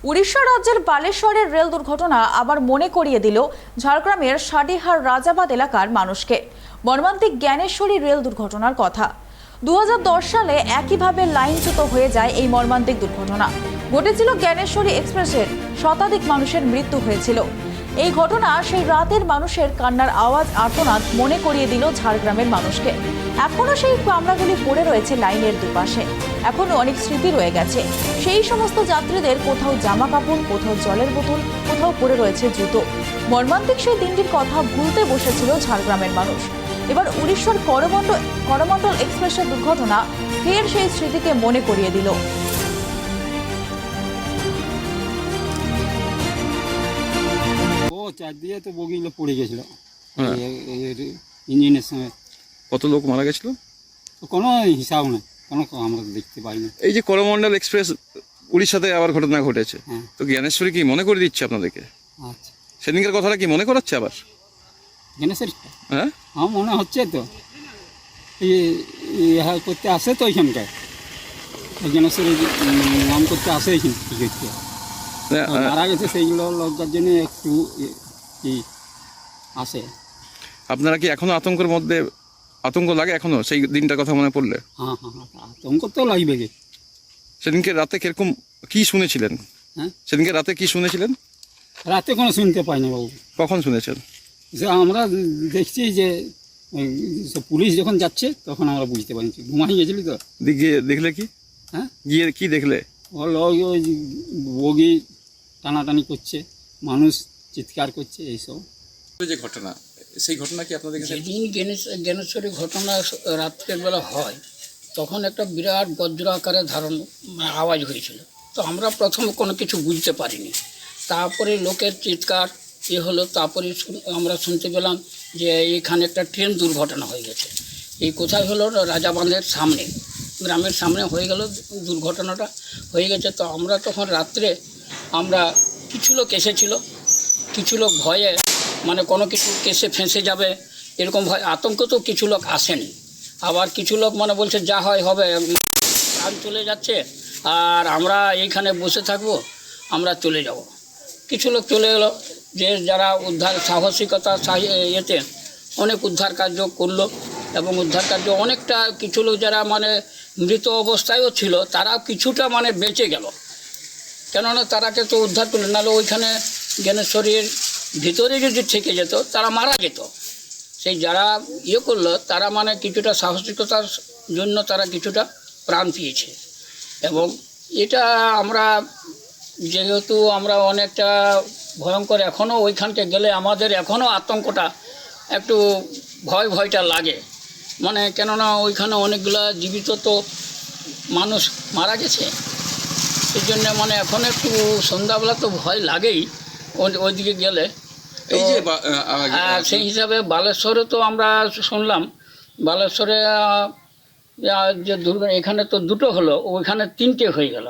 উড়িষ্যা রাজ্যের বালেশ্বরের রেল দুর্ঘটনা আবার মনে করিয়ে দিল ঝাড়গ্রামের সাডিহার রাজাবাদ এলাকার মানুষকে মর্মান্তিক জ্ঞানেশ্বরী রেল দুর্ঘটনার কথা। 2010 সালে একইভাবে লাইনচ্যুত হয়ে যায় এই মর্মান্তিক দুর্ঘটনা। ঘটেছিল জ্ঞানেশ্বরী এক্সপ্রেসের, শতাধিক মানুষের মৃত্যু হয়েছিল। এই ঘটনা সেই রাতের মানুষের কান্নার আওয়াজ, আর্তনাদ মনে করিয়ে দিল ঝাড়গ্রামের মানুষকে। এখনো সেই কামরাগুলি পড়ে রয়েছে লাইনের দুপাশে, এখনো অনেক স্মৃতি রয়ে গেছে। সেই সমস্ত যাত্রীদের কোথাও জামা কাপড়, কোথাও জলের বোতল, কোথাও পড়ে রয়েছে জুতো। মর্মান্তিক সেই দিনটির কথা ভুলতে বসেছিল ঝাড়গ্রামের মানুষ। এবার উড়িষ্যার করমণ্ডল এক্সপ্রেসের দুর্ঘটনা ফের সেই স্মৃতিকে মনে করিয়ে দিল। চার দিয়ে তো বগিগুলো পড়ে গেছিল ইঞ্জিনের সঙ্গে। কত লোক মারা গেছিল কোনো হিসাব নেই, কোনো আমরা দেখতে পাইনি। এই যে করমণ্ডল এক্সপ্রেস উড়িষ্যাতে আবার ঘটনা ঘটেছে, তো জ্ঞানেশ্বরী কি মনে করে দিচ্ছে আপনাদেরকে? আচ্ছা, সেদিনকার কথাটা কি মনে করাচ্ছে আবার জ্ঞানেশ্বরী? হ্যাঁ, আমার মনে হচ্ছে তো করতে আসে তো ওইখানটায় জ্ঞানেশ্বরী নাম করতে আসে এইখানে কি মারা গেছে সেইগুলো লজ্জার জন্য একটু আসে। আপনারা কি এখনো আতঙ্কের মধ্যে, আতঙ্ক লাগে এখনো সেই দিনটার কথা মনে পড়লে? হ্যাঁ হ্যাঁ, আতঙ্ক তো লাগবে। সেদিনকে রাতে কিরকম কি শুনেছিলেন? হ্যাঁ, সেদিনকে রাতে কি শুনেছিলেন? রাতে কোনো শুনতে পাইনি বাবু। কখন শুনেছেন? যে আমরা দেখছি যে পুলিশ যখন যাচ্ছে তখন আমরা বুঝতে পারছি, ঘুমাই গেছিলি তো। গিয়ে দেখলে কি? হ্যাঁ, গিয়ে কি দেখলে? ওই বগি টানাটানি করছে, মানুষ চিৎকার করছে, এইসব যে ঘটনা, সেই ঘটনা কি আপনাদের যেদিন জ্ঞানেশ্বরী ঘটনা রাত্রের বেলা হয় তখন একটা বিরাট বজ্র আকারে আওয়াজ হয়েছিল। তো আমরা প্রথমে কোনো কিছু বুঝতে পারিনি। তারপরে লোকের চিৎকার হলো, তারপরে আমরা শুনতে পেলাম যে এখানে একটা ট্রেন দুর্ঘটনা হয়ে গেছে। এই কোথায় হলো? রাজাবাঁধের সামনে, গ্রামের সামনে হয়ে গেল দুর্ঘটনাটা হয়ে গেছে। তো আমরা তখন রাত্রে কিছু লোক এসেছিল, কিছু লোক ভয়ে মানে কোনো কিছু কেসে ফেঁসে যাবে এরকম ভয় আতঙ্ক, তো কিছু লোক আসেনি। আবার কিছু লোক মানে বলছে যা হয় হবে, প্রাণ চলে যাচ্ছে আর আমরা এইখানে বসে থাকবো, আমরা চলে যাব। কিছু লোক চলে এলো, যে যারা উদ্ধার সাহসিকতা এতে অনেক উদ্ধার কার্য করলো এবং উদ্ধার কার্য অনেকটা, কিছু লোক যারা মানে মৃত অবস্থায়ও ছিল তারাও কিছুটা মানে বেঁচে গেল, কেননা তারাকে তো উদ্ধার করলো, নাহলে ওইখানে জ্ঞানেশ্বরীর ভিতরে যদি থেকে যেত তারা মারা যেত। সেই যারা করলো তারা মানে কিছুটা সাহসিকতার জন্য তারা কিছুটা প্রাণ পেয়েছে। এবং এটা আমরা যেহেতু আমরা অনেকটা ভয়ঙ্কর, এখনও ওইখানকে গেলে আমাদের এখনও আতঙ্কটা একটু ভয়টা লাগে, মানে কেননা ওইখানে অনেকগুলা জীবিত তো মানুষ মারা গেছে। সেই জন্য মানে এখন একটু সন্ধ্যাবেলা তো ভয় লাগেই ওইদিকে গেলে। এই যে সেই হিসাবে বালেশ্বরে তো আমরা শুনলাম, বালেশ্বরে যে এখানে তো দুটো হলো, ওইখানে তিনটে হয়ে গেল।